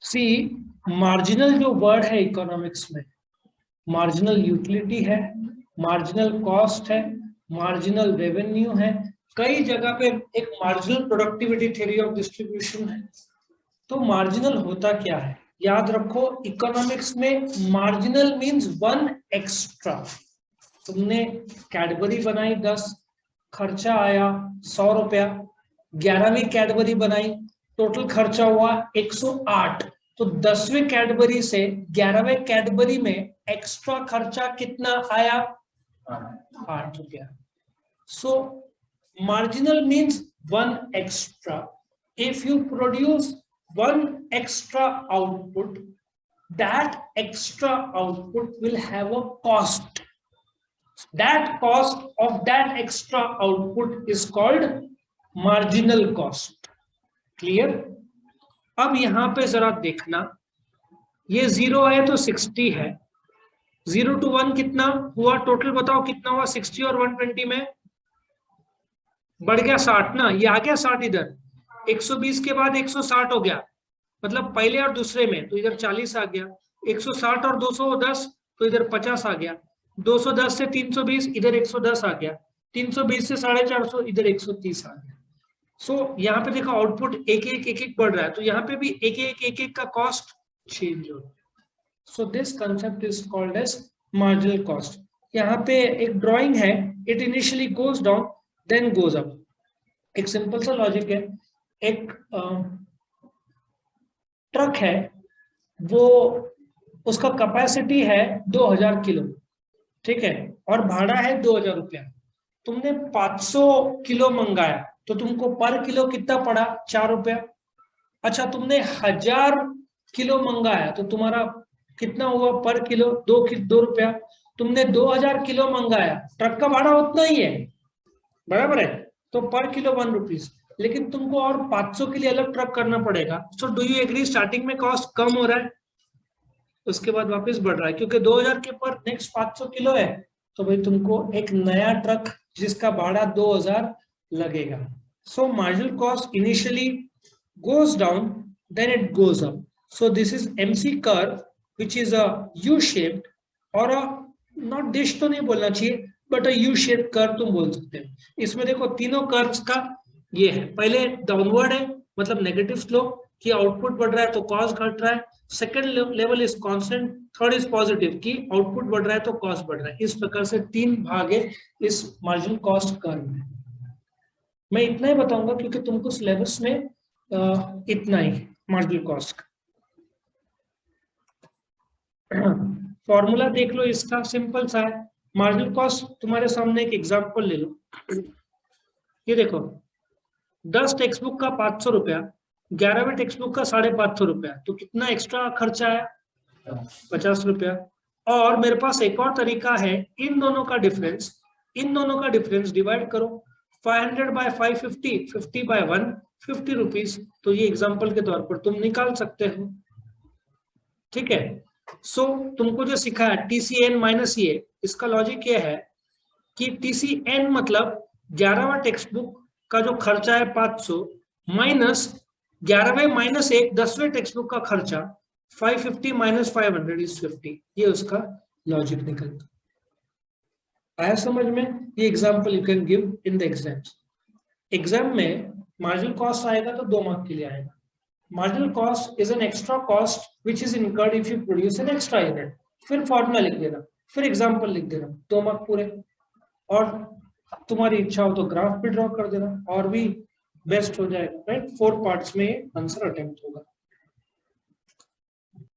सी, marginal जो word है economics में, मार्जिनल यूटिलिटी है, मार्जिनल कॉस्ट है, मार्जिनल रेवेन्यू है, कई जगह पे एक marginal productivity theory of distribution है। तो मार्जिनल होता क्या है, याद रखो इकोनॉमिक्स में मार्जिनल मींस वन एक्स्ट्रा। तुमने कैडबरी बनाई 10, खर्चा आया 100 रुपया, 11वीं कैडबरी बनाई, टोटल खर्चा हुआ 108। तो 10वें कैडबरी से 11वें कैडबरी में एक्स्ट्रा खर्चा कितना आया, 8 रुपया। सो marginal means one extra. If you produce one extra output, that extra output will have a cost. That cost of that extra output is called marginal cost. Clear? अब यहां पे जरा देखना, ये 0 है तो 60 है, 0 to 1 कितना हुआ, टोटल बताओ कितना हुआ, 60 और 120 में बढ़ गया 60 ना, ये आ गया 60 इधर, 120 के बाद 160 हो गया, मतलब पहले और दूसरे में, तो इधर 40 आ गया, 160 और 210 तो इधर 50 आ गया, 210 से 320 इधर 110 आ गया, 320 से 450 इधर 130 आ गया। सो यहाँ पे देखो आउटपुट एक एक बढ़ रहा है, तो यहाँ पे भी एक एक का कॉस्ट चेंज हो रहा है। So this concept is called as marginal cost. यहाँ पे एक ड्राइंग है, it initially goes down then goes up. एक सिंपल सा लॉजिक है, एक ट्रक है, वो उसका कैपेसिटी है 2000 किलो, ठीक है, और भाड़ा है 2000 रुपया। तुमने 500 किलो मंगाया तो तुमको पर किलो कितना पड़ा, 4 रुपया। अच्छा, तुमने 1000 किलो मंगाया तो तुम्हारा कितना हुआ पर किलो, 2 रुपया। तुमने 2000 किलो मंगाया, ट्रक का भाड़ा उतना ही है, बराबर है, तो पर किलो 1 रुपीज। लेकिन तुमको और 500 के लिए अलग ट्रक करना पड़ेगा। So do you agree, starting में कॉस्ट कम हो रहा है, उसके बाद वापस बढ़ रहा है, क्योंकि 2000 के पर नेक्स्ट 500 किलो है, तो भाई तुमको एक नया ट्रक जिसका भाड़ा 2000 लगेगा। सो marginal cost initially goes down, then it goes up. So this is MC curve, which is a U-shaped or a, not dish तो नहीं बोलना चाहिए, but a U-shaped curve तुम बोल सकते हैं। इसमें देखो तीनों कर्व्स का ये है, पहले डाउनवर्ड है मतलब नेगेटिव स्लोप कि आउटपुट बढ़ रहा है तो कॉस्ट घट रहा है, second level is constant, third is positive कि आउटपुट बढ़ रहा है तो कॉस्ट बढ़ रहा है। इस प्रकार से 3 भाग है इस मार्जिनल कॉस्ट कर्व में। मैं इतना ही बताऊंगा क्योंकि तुमको सिलेबस में इतना ही मार्जिनल कॉस्ट का फॉर्मूला देख लो, इसका सिंपल सा है। मार्जिनल कॉस्ट तुम्हारे सामने एक एग्जांपल ले लो, ये देखो 10 टेक्स्ट बुक का 500 रुपया, 11वें टेक्स्ट बुक का 550 रुपया, तो कितना एक्स्ट्रा खर्चा आया, 50 रुपया। और मेरे पास एक और तरीका है, इन दोनों का डिफरेंस डिवाइड करो, 500 बाय 550, 50 बाय 1, 50 रुपीज। तो ये एग्जांपल के तौर पर तुम निकाल सकते हो, ठीक है। सो तुमको जो सिखा है TCN माइनस ये, इसका लॉजिक ये है कि TCN मतलब 11वां टेक्स्ट बुक का जो खर्चा है 500 माइनस 11वें माइनस 1 10वें टेक्स्ट बुक का खर्चा 550 माइनस 500 इज 50। ये उसका लॉजिक निकलता। आया समझ में? ये example you can give in the exams. Exam में मार्जिनल कॉस्ट आएगा तो 2 मार्क के लिए आएगा। Marginal cost is an extra cost which is incurred if you produce an extra unit. फिर फॉर्मूला लिख देना, फिर एग्जांपल लिख देना, 2 मार्क पूरे। और तुम्हारी इच्छा हो तो ग्राफ भी ड्रॉ कर देना और भी बेस्ट हो जाएगा, राइट। 4 पार्ट्स में आंसर अटेम्प्ट होगा।